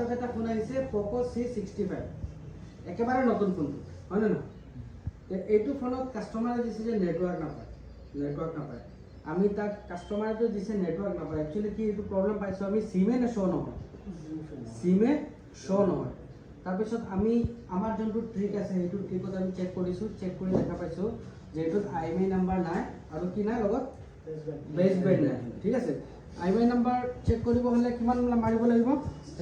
হাতত এটা ফোন আহিছে পোকো C65 একেবাৰে নতুন ফোন হয় না এইটো ফোনত কাস্টমাৰে দিছে যে নেটৱৰ্ক নাপায় আমি তাক কাস্টমাৰটো দিছে নেটৱৰ্ক নাপায় একচুয়ালি কি এইটো প্ৰবলেম পাইছো আমি সিমে শো নহয় তাৰপিছত আমি আমাৰ যোনটো ট্ৰিক আছে সেইটো ট্ৰিকত আমি চেক কৰি দেখা পাইছো যে এইটোত IMEI নাম্বাৰ নাই আৰু কি নাই লগত বেছবেণ্ড নাই ঠিক আছে IMEI নাম্বাৰ চেক কৰিব হলে কিমান মাৰিব লাগিব #06#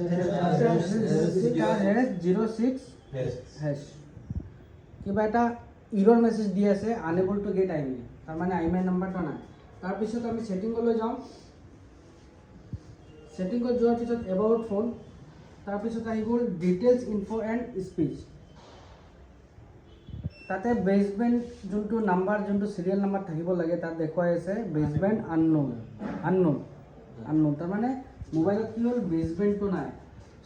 কিবা এটা ইৰৰ মেছেজ দি আছে আনএবল টু গেট IMEI তাৰ মানে IMEI নাম্বাৰটা নাই তাৰপিছত আমি সেটিংলৈ যাওঁ সেটিংত যোৱাৰ পিছত এবাউট ফোন তাৰপিছত আহি গ'ল ডিটেইলছ ইনফো এণ্ড স্পীচ তাতে বেছবেণ্ড যোনটো নাম্বাৰ যোনটো সিৰিয়াল নাম্বাৰ থাকিব লাগে তাত দেখুৱাই আছে বেছবেণ্ড আননোন তাৰ মানে মোবাইলত কি হ'ল বেছবেণ্ডটো নাই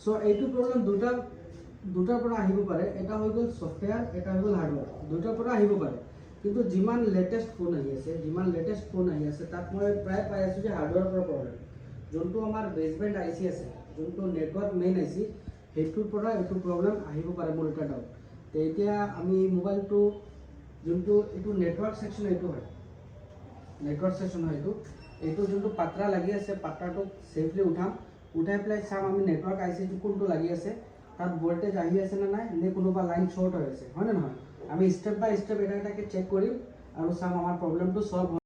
সো এইটো প্ৰবলেম দুটাৰ পৰা আহিব পাৰে এটা হৈ গ'ল সফটৱেৰ এটা হৈ গ'ল হাৰ্ডৱেৰ দুটাৰ পৰা আহিব পাৰে কিন্তু যিমান লেটেষ্ট ফোন আহি আছে তাত মই প্ৰায় পাই আছো যে হাৰ্ডৱেৰৰ পৰা প্ৰবলেম যোনটো আমাৰ বেছবেণ্ড IC আছে যোনটো নেটৱৰ্ক মেইন IC সেইটোৰ পৰা এইটো প্ৰবলেম আহিব পাৰে মোৰ এটা ডাউট তো এতিয়া আমি মোবাইলটো যোনটো এইটো নেটৱৰ্ক সেকশন এইটো হয় এইটো যোনটো পাত্ৰা লাগি আছে পাত্ৰাটো সেফলি উঠাই পেলাই চাম আমি নেটৱৰ্ক IC টো কোনটো লাগি আছে তাত ভোল্টেজ আহি আছে না নাই নে কোনোবা লাইন শৰ্ট হৈ আছে হয় না নহয় আমি স্টেপ বাই স্টেপ এটাকে চেক কৰিম আৰু চাম আমাৰ প্ৰবলেমটো সলভ